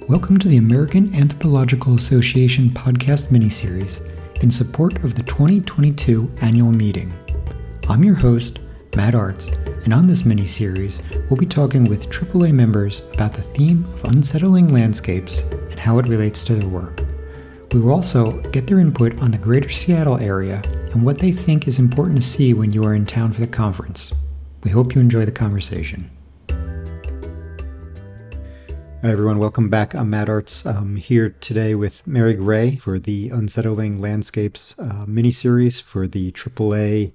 Welcome to the American Anthropological Association podcast miniseries in support of the 2022 annual meeting. I'm your host, Matt Arts, and on this miniseries, we'll be talking with AAA members about the theme of unsettling landscapes and how it relates to their work. We will also get their input on the greater Seattle area and what they think is important to see when you are in town for the conference. We hope you enjoy the conversation. Hi everyone, welcome back. I'm Matt Arts. I'm here today with Mary Gray for the Unsettling Landscapes mini-series for the AAA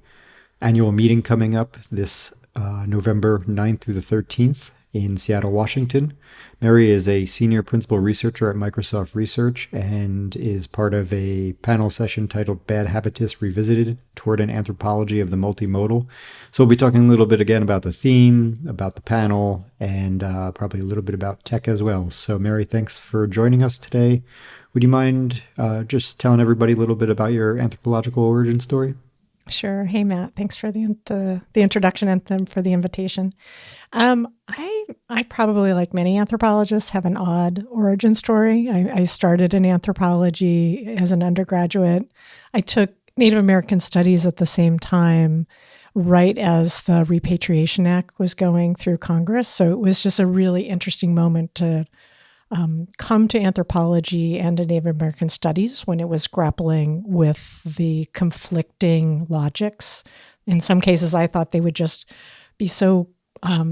annual meeting coming up this November 9th through the 13th in Seattle, Washington. Mary is a senior principal researcher at Microsoft Research and is part of a panel session titled Bad Habitus Revisited Toward an Anthropology of the Multimodal. So we'll be talking a little bit again about the theme, about the panel, and probably a little bit about tech as well. So Mary, thanks for joining us today. Would you mind just telling everybody a little bit about your anthropological origin story? Sure. Hey, Matt. Thanks for the introduction and for the invitation. I probably, like many anthropologists, have an odd origin story. I started in anthropology as an undergraduate. I took Native American Studies at the same time, right as the Repatriation Act was going through Congress. So it was just a really interesting moment to come to anthropology and to Native American Studies when it was grappling with the conflicting logics. In some cases, I thought they would just be so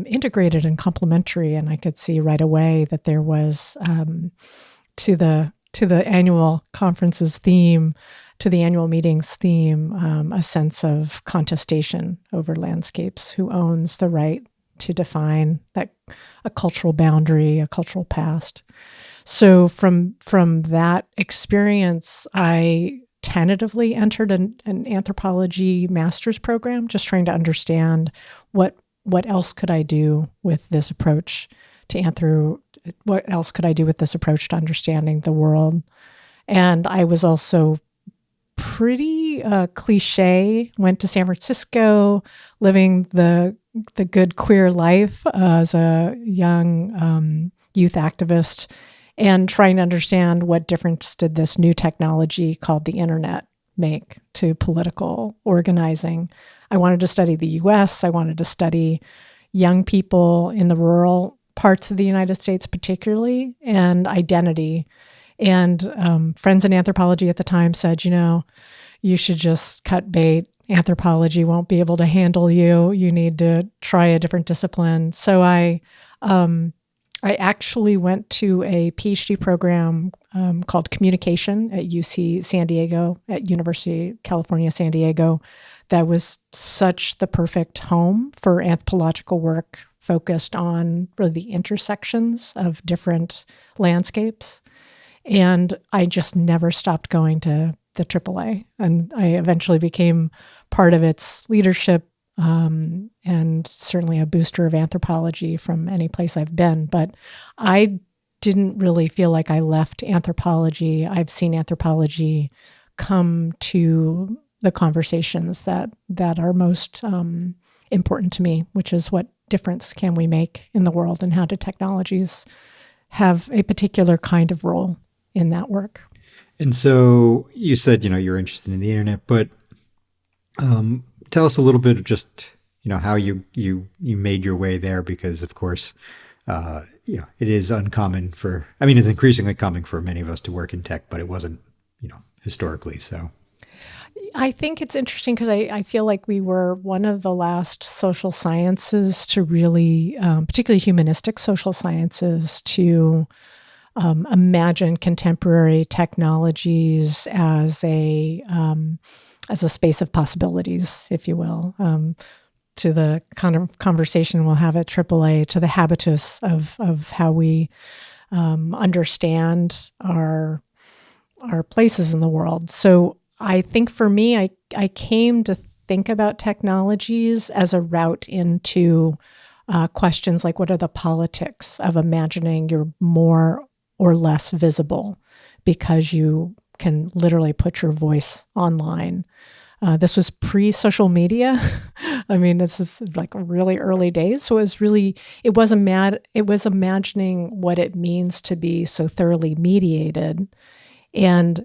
integrated and complementary, and I could see right away that there was to the annual conference's theme, to the annual meeting's theme, a sense of contestation over landscapes. Who owns the right to define that a cultural boundary, a cultural past? So from that experience, I tentatively entered an anthropology master's program, just trying to understand what else could I do with this approach to what else could I do with this approach to understanding the world. And I was also pretty cliche, went to San Francisco, living the good queer life as a young youth activist, and trying to understand what difference did this new technology called the internet make to political organizing. I wanted to study the US. I wanted to study young people in the rural parts of the United States particularly, and identity. And friends in anthropology at the time said, you should just cut bait. Anthropology won't be able to handle you. You need to try a different discipline. So I actually went to a PhD program called Communication at UC San Diego, at University of California, San Diego. That was such the perfect home for anthropological work focused on really the intersections of different landscapes. And I just never stopped going to the AAA. And I eventually became part of its leadership and certainly a booster of anthropology from any place I've been. But I didn't really feel like I left anthropology. I've seen anthropology come to the conversations that are most important to me, which is what difference can we make in the world and how do technologies have a particular kind of role in that work. And so you said, you're interested in the internet, but tell us a little bit of just, how you made your way there, because of course, it is uncommon it's increasingly common for many of us to work in tech, but it wasn't, historically. So I think it's interesting because I feel like we were one of the last social sciences to really, particularly humanistic social sciences, to imagine contemporary technologies as a space of possibilities, if you will, to the kind of conversation we'll have at AAA, to the habitus of how we understand our places in the world. So I think for me, I came to think about technologies as a route into questions like, what are the politics of imagining you're more or less visible because you can literally put your voice online? This was pre-social media. I mean, this is like really early days. So it was imagining what it means to be so thoroughly mediated and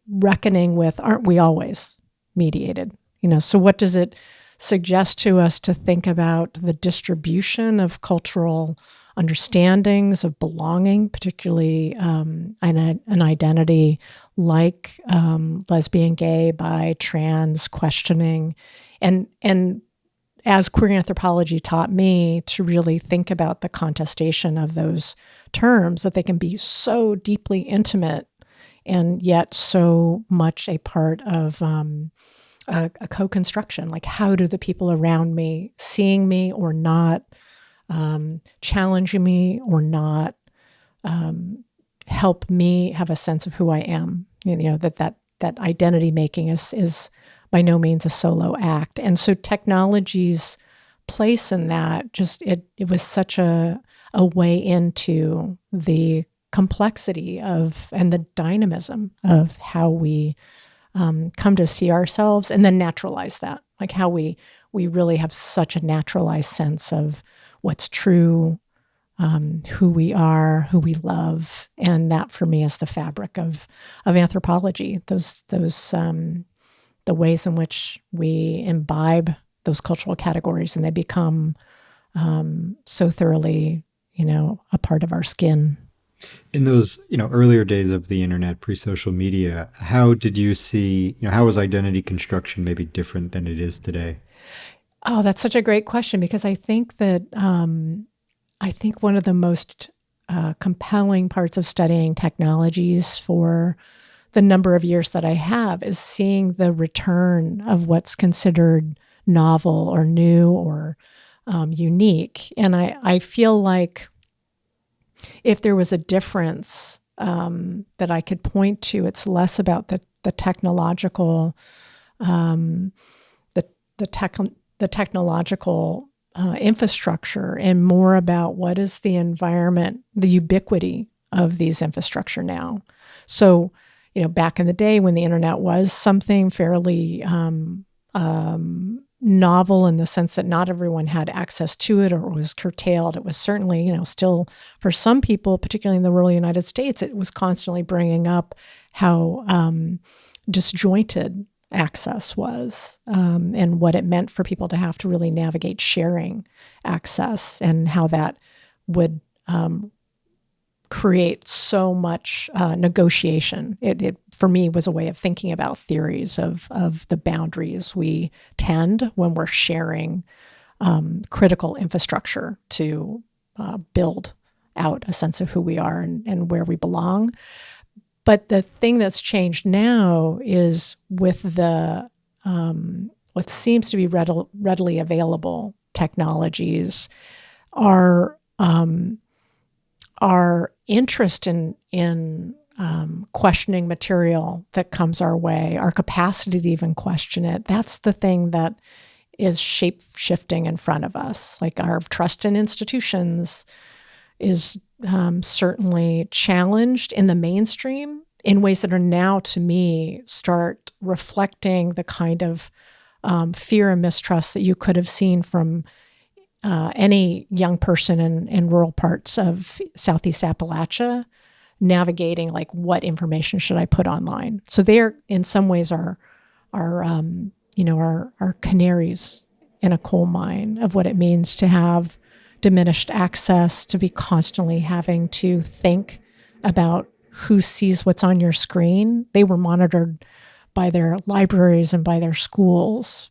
reckoning with, aren't we always mediated? So what does it suggest to us to think about the distribution of cultural understandings of belonging, particularly an identity like lesbian, gay, bi, trans, questioning, and as queer anthropology taught me to really think about the contestation of those terms, that they can be so deeply intimate and yet so much a part of a co-construction. Like, how do the people around me, seeing me or not, challenging me or not, help me have a sense of who I am? That identity making is by no means a solo act. And so technology's place in that, it was such a way into the complexity of and the dynamism of how we come to see ourselves, and then naturalize that, like how we really have such a naturalized sense of what's true, who we are, who we love, and that for me is the fabric of anthropology. Those the ways in which we imbibe those cultural categories, and they become so thoroughly, a part of our skin. In those, earlier days of the internet, pre-social media, how did you see, how was identity construction maybe different than it is today? Oh, that's such a great question, because I think that I think one of the most compelling parts of studying technologies for the number of years that I have is seeing the return of what's considered novel or new or unique. And I feel like if there was a difference that I could point to, it's less about the technological, the technological infrastructure, and more about what is the environment, the ubiquity of these infrastructure now. So, back in the day when the internet was something fairly novel in the sense that not everyone had access to it, or it was curtailed. It was certainly, still for some people, particularly in the rural United States, it was constantly bringing up how disjointed access was, and what it meant for people to have to really navigate sharing access, and how that would create so much negotiation. It for me was a way of thinking about theories of the boundaries we tend when we're sharing critical infrastructure to build out a sense of who we are and where we belong. But the thing that's changed now is with the what seems to be readily available technologies, our interest in questioning material that comes our way, our capacity to even question it, that's the thing that is shape-shifting in front of us. Like, our trust in institutions is certainly challenged in the mainstream in ways that are now, to me, start reflecting the kind of fear and mistrust that you could have seen from any young person in rural parts of Southeast Appalachia navigating, like, what information should I put online? So they're in some ways our canaries in a coal mine of what it means to have diminished access, to be constantly having to think about who sees what's on your screen. They were monitored by their libraries and by their schools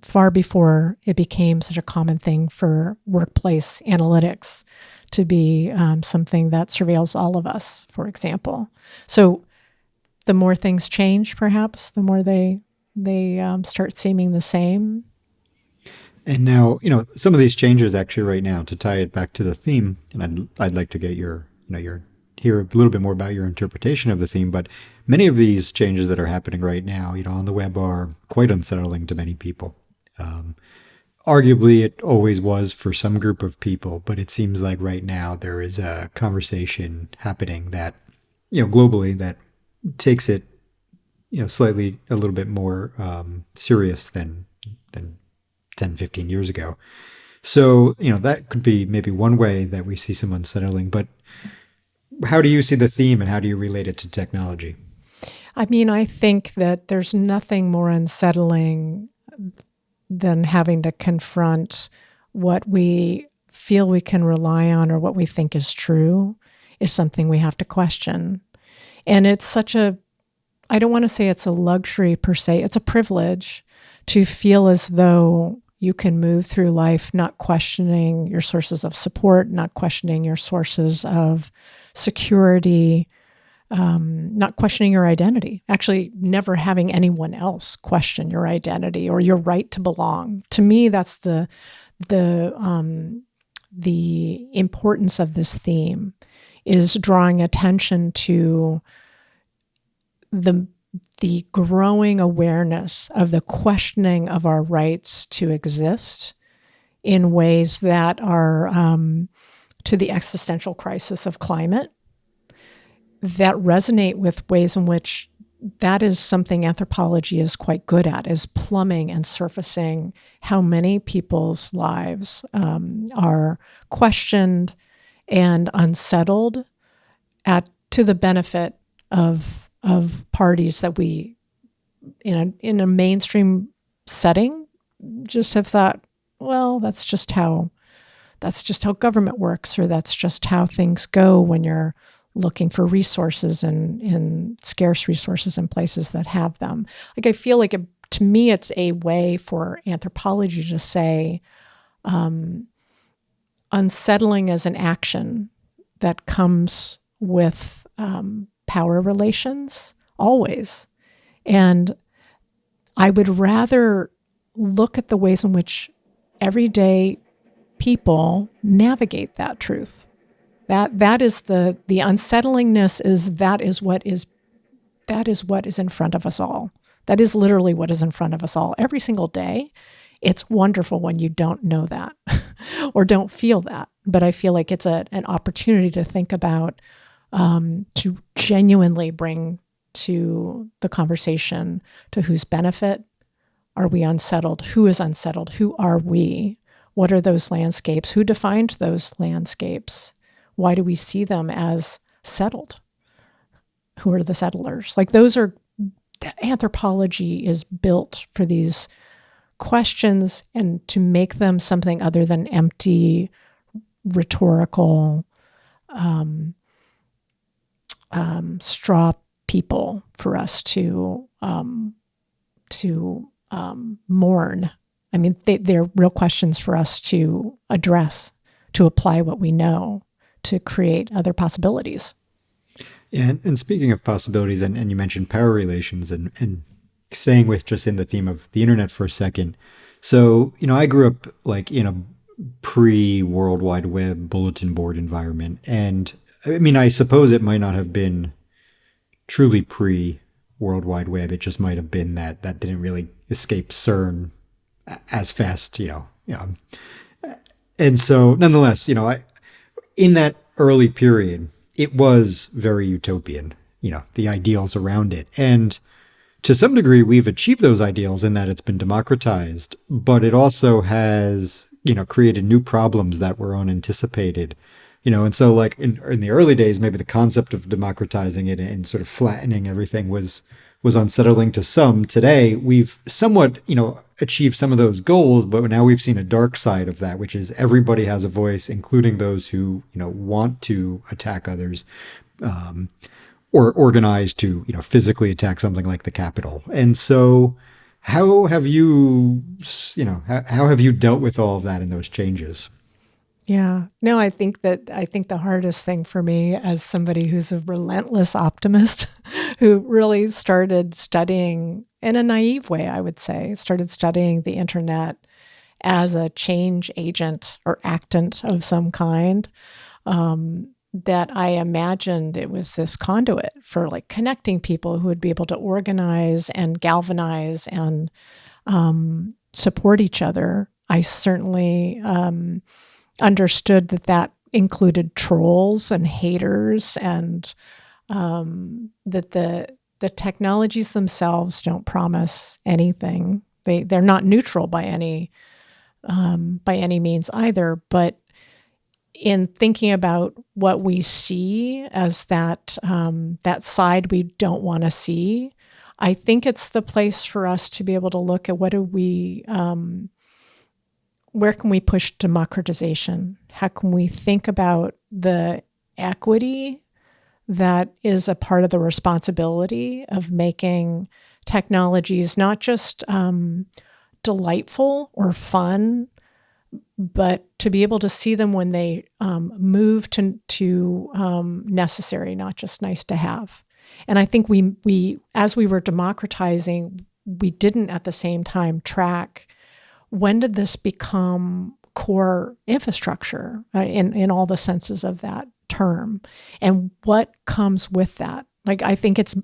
far before it became such a common thing for workplace analytics to be something that surveils all of us, for example. So the more things change, perhaps, the more they start seeming the same. And now, some of these changes actually right now, to tie it back to the theme, and I'd like to get your hear a little bit more about your interpretation of the theme, but many of these changes that are happening right now, on the web are quite unsettling to many people. Arguably, it always was for some group of people, but it seems like right now there is a conversation happening that, globally, that takes it slightly a little bit more serious than 10, 15 years ago. So, that could be maybe one way that we see some unsettling. But how do you see the theme and how do you relate it to technology? I mean, I think that there's nothing more unsettling than having to confront what we feel we can rely on or what we think is true is something we have to question. And it's such a, I don't want to say it's a luxury per se, it's a privilege to feel as though you can move through life not questioning your sources of support, not questioning your sources of security, not questioning your identity, actually never having anyone else question your identity or your right to belong. To me, that's the importance of this theme, is drawing attention to the growing awareness of the questioning of our rights to exist in ways that are to the existential crisis of climate, that resonate with ways in which that is something anthropology is quite good at, is plumbing and surfacing how many people's lives are questioned and unsettled to the benefit of parties that we, in a mainstream setting, just have thought, well, that's just how government works, or that's just how things go when you're looking for resources and scarce resources in places that have them. Like, I feel like, to me, it's a way for anthropology to say, unsettling as an action that comes with power relations, always. And I would rather look at the ways in which everyday people navigate that truth. That is the unsettlingness is what is in front of us all. That is literally what is in front of us all every single day. It's wonderful when you don't know that or don't feel that. But I feel like it's an opportunity to think about, to genuinely bring to the conversation to whose benefit are we unsettled? Who is unsettled? Who are we? What are those landscapes? Who defined those landscapes? Why do we see them as settled? Who are the settlers? Like, anthropology is built for these questions and to make them something other than empty, rhetorical, straw people for us to mourn. I mean, they're real questions for us to address, to apply what we know, to create other possibilities. Yeah, and speaking of possibilities, and you mentioned power relations, and staying with just in the theme of the internet for a second. So, I grew up like in a pre-World Wide Web bulletin board environment. And I mean, I suppose it might not have been truly pre-World Wide Web. It just might have been that didn't really escape CERN as fast, And so, nonetheless, in that early period, it was very utopian, the ideals around it. And to some degree, we've achieved those ideals in that it's been democratized, but it also has, created new problems that were unanticipated, and so like in the early days, maybe the concept of democratizing it and sort of flattening everything was unsettling to some. Today, we've somewhat, achieved some of those goals, but now we've seen a dark side of that, which is everybody has a voice, including those who, want to attack others, or organize to, physically attack something like the Capitol. And so how have you, how have you dealt with all of that and those changes? Yeah. No, I think the hardest thing for me, as somebody who's a relentless optimist, who really started studying in a naive way, I would say, started studying the internet as a change agent or actant of some kind, that I imagined it was this conduit for like connecting people who would be able to organize and galvanize and support each other. I certainly understood that included trolls and haters, and that the technologies themselves don't promise anything. They're not neutral by any means either. But in thinking about what we see as that side we don't want to see, I think it's the place for us to be able to look at where can we push democratization? How can we think about the equity that is a part of the responsibility of making technologies not just delightful or fun, but to be able to see them when they move to necessary, not just nice to have. And I think we as we were democratizing, we didn't at the same time track when did this become core infrastructure in all the senses of that term, and what comes with that. Like, I think it's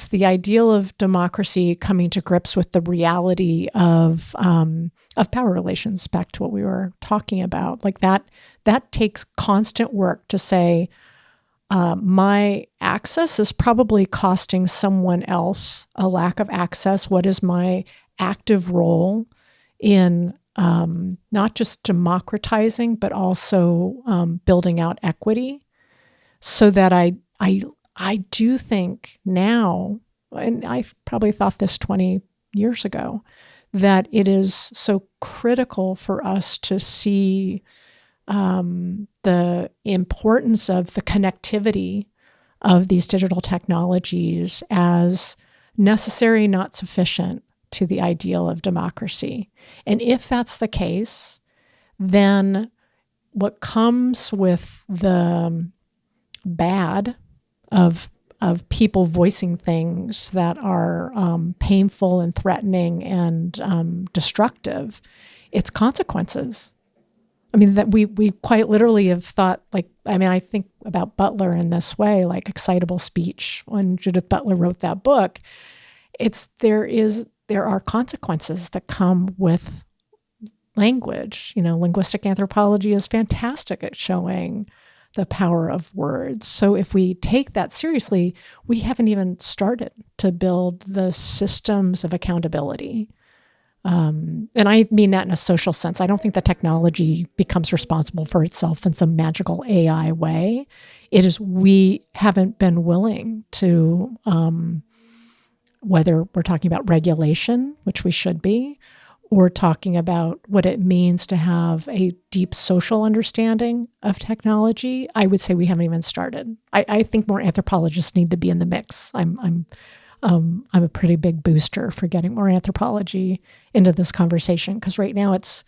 the ideal of democracy coming to grips with the reality of power relations. Back to what we were talking about, like that takes constant work to say, my access is probably costing someone else a lack of access. What is my active role in not just democratizing, but also building out equity, so that I do think now, and I probably thought this 20 years ago, that it is so critical for us to see the importance of the connectivity of these digital technologies as necessary, not sufficient to the ideal of democracy. And if that's the case, then what comes with the bad of people voicing things that are painful and threatening and destructive, it's consequences. I mean, that we quite literally have thought, like, I mean, I think about Butler in this way, like excitable speech. When Judith Butler wrote that book, there are consequences that come with language. Linguistic anthropology is fantastic at showing the power of words. So if we take that seriously, we haven't even started to build the systems of accountability. And I mean that in a social sense. I don't think that technology becomes responsible for itself in some magical AI way. It is, we haven't been willing to, whether we're talking about regulation, which we should be, or talking about what it means to have a deep social understanding of technology, I would say we haven't even started. I think more anthropologists need to be in the mix. I'm a pretty big booster for getting more anthropology into this conversation, because right now it's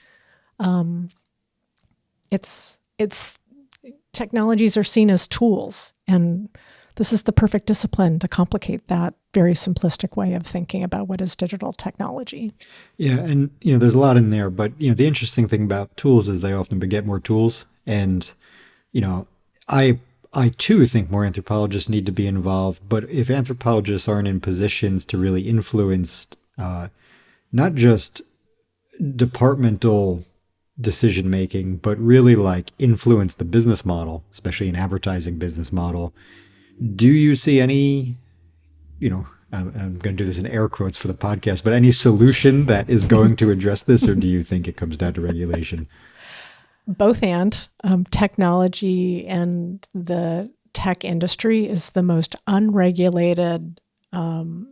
technologies are seen as tools, and this is the perfect discipline to complicate that very simplistic way of thinking about what is digital technology. Yeah, and there's a lot in there, but the interesting thing about tools is they often beget more tools, and I too think more anthropologists need to be involved. But if anthropologists aren't in positions to really influence not just departmental decision making, but really like influence the business model, especially an advertising business model, do you see any, I'm going to do this in air quotes for the podcast, but any solution that is going to address this, or do you think it comes down to regulation? Both and. Technology and the tech industry is the most unregulated,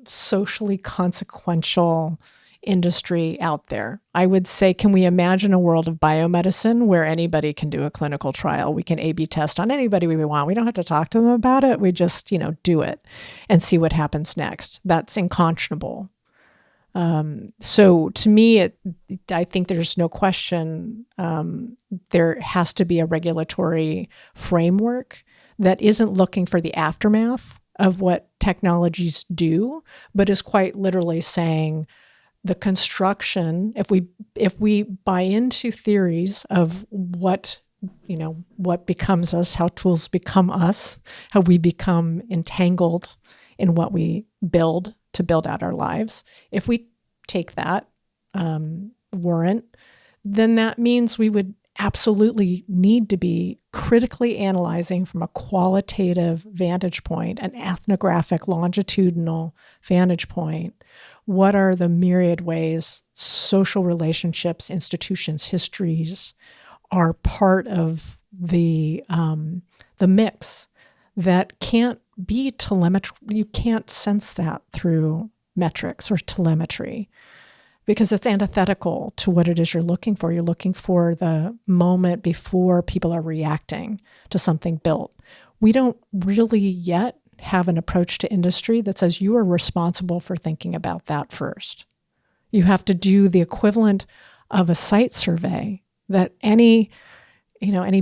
socially consequential industry out there. I would say, can we imagine a world of biomedicine where anybody can do a clinical trial? We can A/B test on anybody we want. We don't have to talk to them about it. We just, do it and see what happens next. That's unconscionable. So to me, I think there's no question there has to be a regulatory framework that isn't looking for the aftermath of what technologies do, but is quite literally saying, the construction, if we buy into theories of what becomes us, how tools become us, how we become entangled in what we build to build out our lives, if we take that warrant, then that means we would absolutely need to be critically analyzing from a qualitative vantage point, an ethnographic, longitudinal vantage point. What are the myriad ways social relationships, institutions, histories are part of the mix that can't be telemetry? You can't sense that through metrics or telemetry, because it's antithetical to what it is you're looking for. You're looking for the moment before people are reacting to something built. We don't really yet have an approach to industry that says you are responsible for thinking about that first. You have to do the equivalent of a site survey that any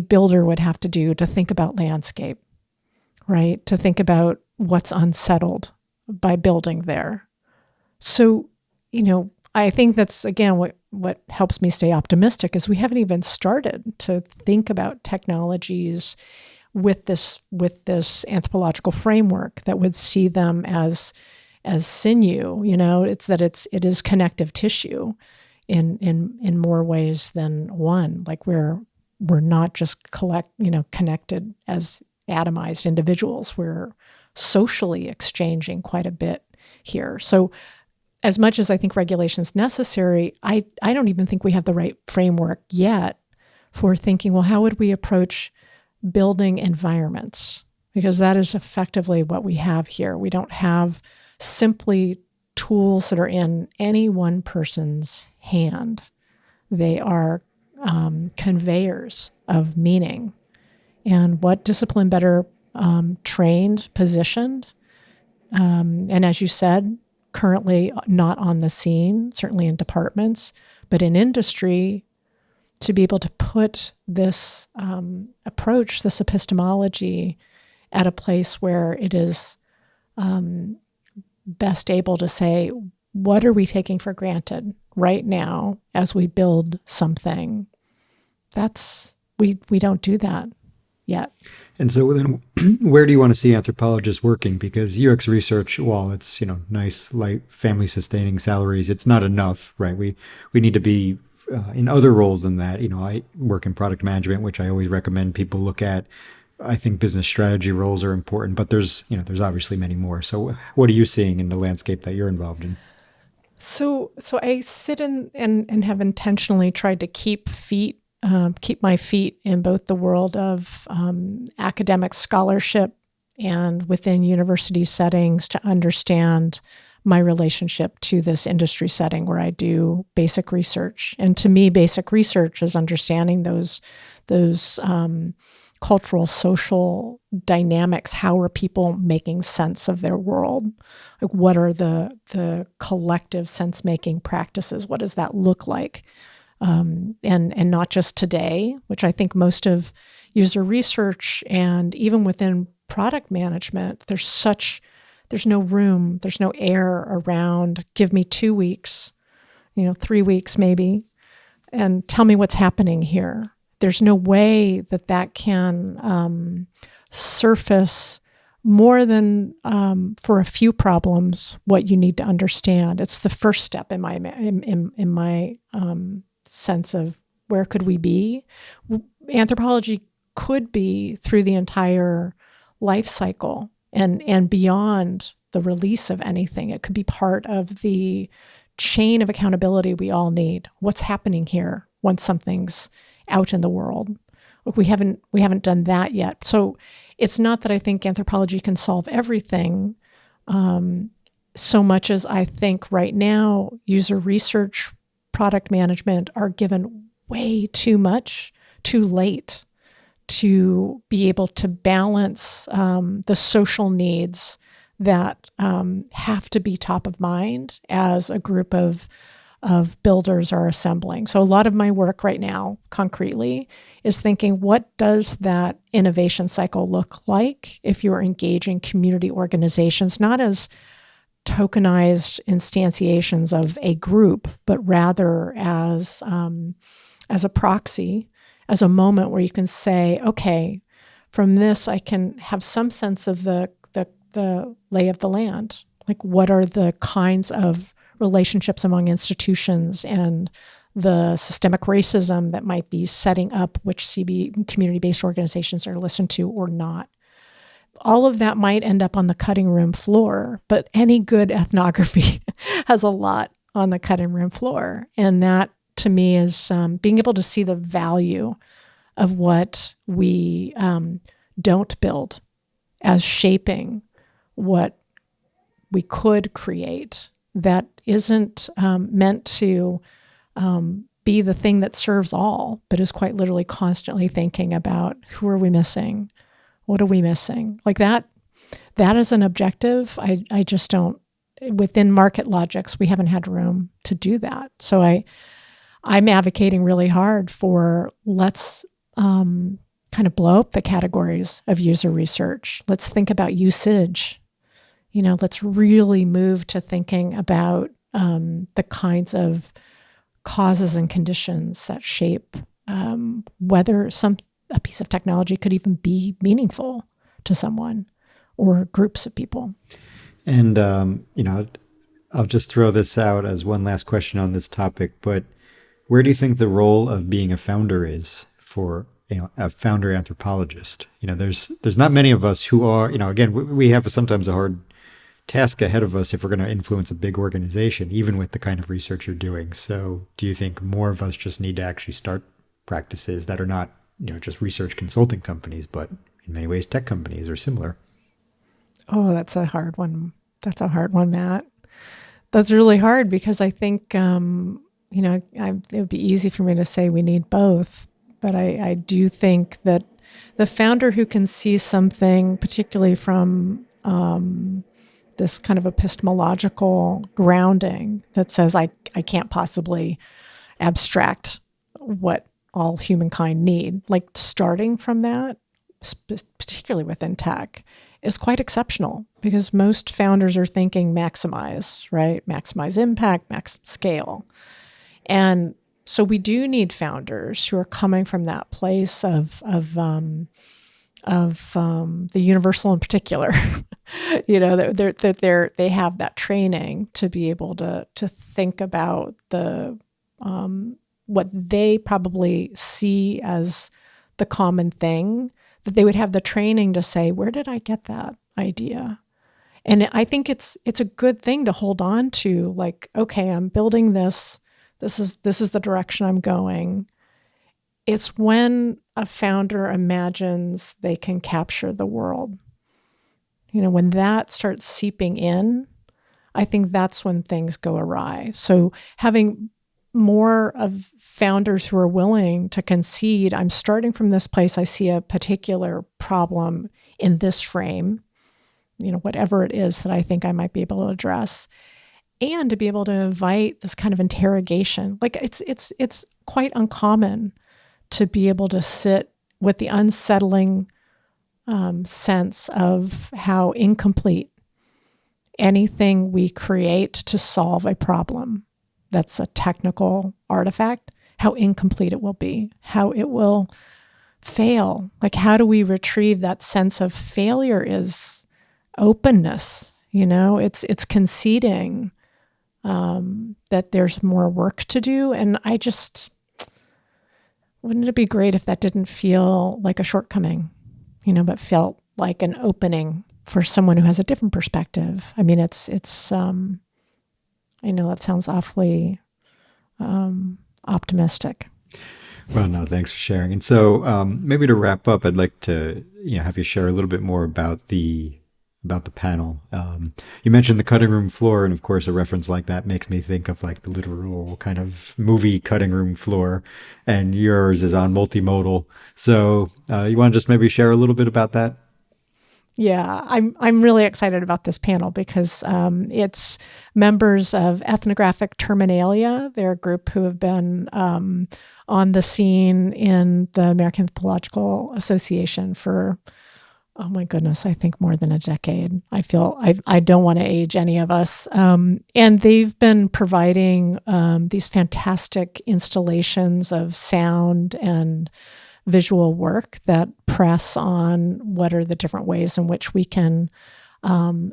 builder would have to do to think about landscape, right? To think about what's unsettled by building there. So, I think that's, again, what helps me stay optimistic is we haven't even started to think about technologies with this anthropological framework that would see them as sinew. It's that it is connective tissue in more ways than one. Like we're not just connected as atomized individuals. We're socially exchanging quite a bit here. So as much as I think regulation is necessary, I don't even think we have the right framework yet for thinking, well, how would we approach building environments? Because that is effectively what we have here. We don't have simply tools that are in any one person's hand. They are conveyors of meaning. And what discipline better trained, positioned, and as you said, currently not on the scene, certainly in departments, but in industry, to be able to put this approach, this epistemology, at a place where it is best able to say, what are we taking for granted right now as we build something? We don't do that yet. And so then where do you want to see anthropologists working? Because UX research, while it's, nice, light, family sustaining salaries, it's not enough, right? We need to be in other roles than that. I work in product management, which I always recommend people look at. I think business strategy roles are important, but there's obviously many more. So what are you seeing in the landscape that you're involved in? So I sit in and have intentionally tried to keep my feet in both the world of academic scholarship and within university settings to understand my relationship to this industry setting where I do basic research. And to me, basic research is understanding those cultural, social dynamics. How are people making sense of their world? Like, what are the collective sense-making practices? What does that look like? And not just today, which I think most of user research and even within product management, there's no room, there's no air around, give me 2 weeks, 3 weeks maybe, and tell me what's happening here. There's no way that can surface more than for a few problems what you need to understand. It's the first step in my sense of where could we be. Anthropology could be through the entire life cycle and beyond the release of anything. It could be part of the chain of accountability we all need. What's happening here once something's out in the world? Look, we haven't done that yet. So it's not that I think anthropology can solve everything, so much as I think right now user research, product management are given way too much, too late to be able to balance the social needs that have to be top of mind as a group of builders are assembling. So a lot of my work right now, concretely, is thinking, what does that innovation cycle look like if you're engaging community organizations, not as tokenized instantiations of a group, but rather as a proxy, as a moment where you can say, okay, from this I can have some sense of the lay of the land. Like, what are the kinds of relationships among institutions and the systemic racism that might be setting up which CB community-based organizations are listened to or not. All of that might end up on the cutting room floor, but any good ethnography has a lot on the cutting room floor. And that, to me, is being able to see the value of what we don't build as shaping what we could create that isn't meant to be the thing that serves all, but is quite literally constantly thinking about who are we missing? What are we missing? Like that is an objective. I just don't, within market logics, we haven't had room to do that. So I'm advocating really hard for let's kind of blow up the categories of user research. Let's think about usage. Let's really move to thinking about the kinds of causes and conditions that shape whether a piece of technology could even be meaningful to someone or groups of people. And, I'll just throw this out as one last question on this topic, but where do you think the role of being a founder is for, a founder anthropologist? There's not many of us who are, again, we have sometimes a hard task ahead of us if we're going to influence a big organization, even with the kind of research you're doing. So do you think more of us just need to actually start practices that are not, just research consulting companies, but in many ways tech companies or similar? Oh, that's a hard one. Matt. That's really hard because I think, it would be easy for me to say we need both, but I do think that the founder who can see something, particularly from this kind of epistemological grounding that says I can't possibly abstract what all humankind need, like starting from that, particularly within tech, is quite exceptional because most founders are thinking maximize, right? Maximize impact, max scale. And so we do need founders who are coming from that place of the universal in particular. They have that training to be able to think about the what they probably see as the common thing, that they would have the training to say, where did I get that idea? And I think it's a good thing to hold on to, like, okay, I'm building this. This is the direction I'm going. It's when a founder imagines they can capture the world. When that starts seeping in, I think that's when things go awry. So having more of founders who are willing to concede, I'm starting from this place, I see a particular problem in this frame, whatever it is that I think I might be able to address, and to be able to invite this kind of interrogation. Like it's quite uncommon to be able to sit with the unsettling sense of how incomplete anything we create to solve a problem that's a technical artifact, how incomplete it will be, how it will fail. Like, how do we retrieve that sense of failure is openness, it's conceding that there's more work to do. And wouldn't it be great if that didn't feel like a shortcoming, but felt like an opening for someone who has a different perspective? I mean, it's I know that sounds awfully optimistic. Well, no, thanks for sharing. And so maybe to wrap up, I'd like to have you share a little bit more about the panel. You mentioned the cutting room floor, and of course, a reference like that makes me think of like the literal kind of movie cutting room floor, and yours is on multimodal. So you want to just maybe share a little bit about that? Yeah, I'm really excited about this panel because it's members of Ethnographic Terminalia. They're a group who have been on the scene in the American Anthropological Association for, oh my goodness, I think more than a decade. I don't want to age any of us. And they've been providing these fantastic installations of sound and visual work that press on what are the different ways in which we can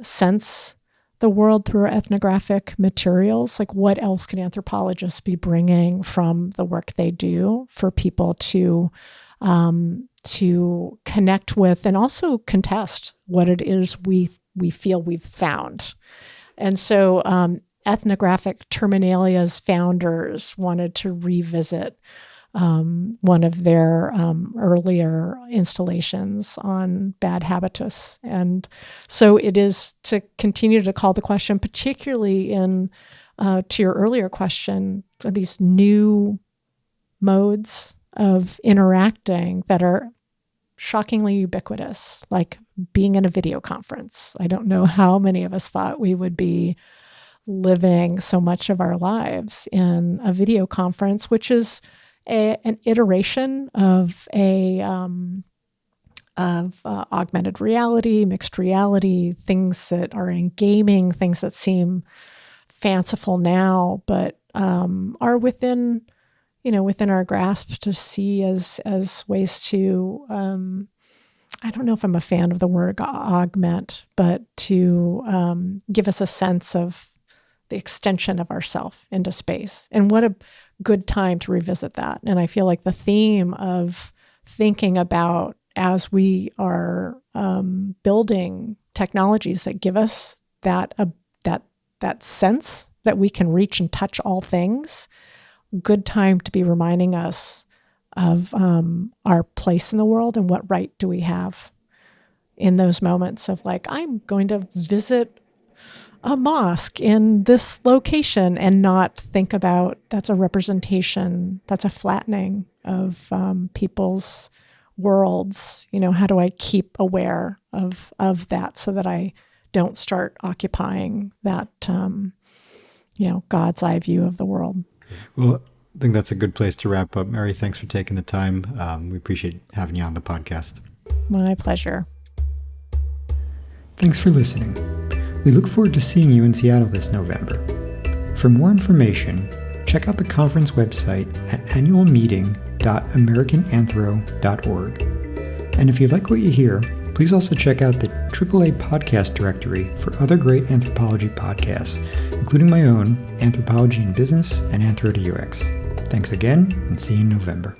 sense the world through our ethnographic materials. Like, what else can anthropologists be bringing from the work they do for people to connect with and also contest what it is we feel we've found. And so Ethnographic Terminalia's founders wanted to revisit one of their earlier installations on bad habitus. And so it is to continue to call the question, particularly in, to your earlier question, these new modes of interacting that are shockingly ubiquitous, like being in a video conference. I don't know how many of us thought we would be living so much of our lives in a video conference, which is an iteration of augmented reality, mixed reality, things that are in gaming, things that seem fanciful now, but are within our grasp to see as ways to, I don't know if I'm a fan of the word augment, but to give us a sense of the extension of ourself into space. And what a good time to revisit that. And I feel like the theme of thinking about, as we are building technologies that give us that sense that we can reach and touch all things, good time to be reminding us of our place in the world and what right do we have in those moments of, like, I'm going to visit a mosque in this location and not think about that's a representation, that's a flattening of people's worlds. How do I keep aware of that so that I don't start occupying that, God's eye view of the world. Well, I think that's a good place to wrap up. Mary, thanks for taking the time. We appreciate having you on the podcast. My pleasure. Thanks for listening. We look forward to seeing you in Seattle this November. For more information, check out the conference website at annualmeeting.americananthro.org. And if you like what you hear, please also check out the AAA podcast directory for other great anthropology podcasts, including my own, Anthropology in Business and Anthro to UX. Thanks again, and see you in November.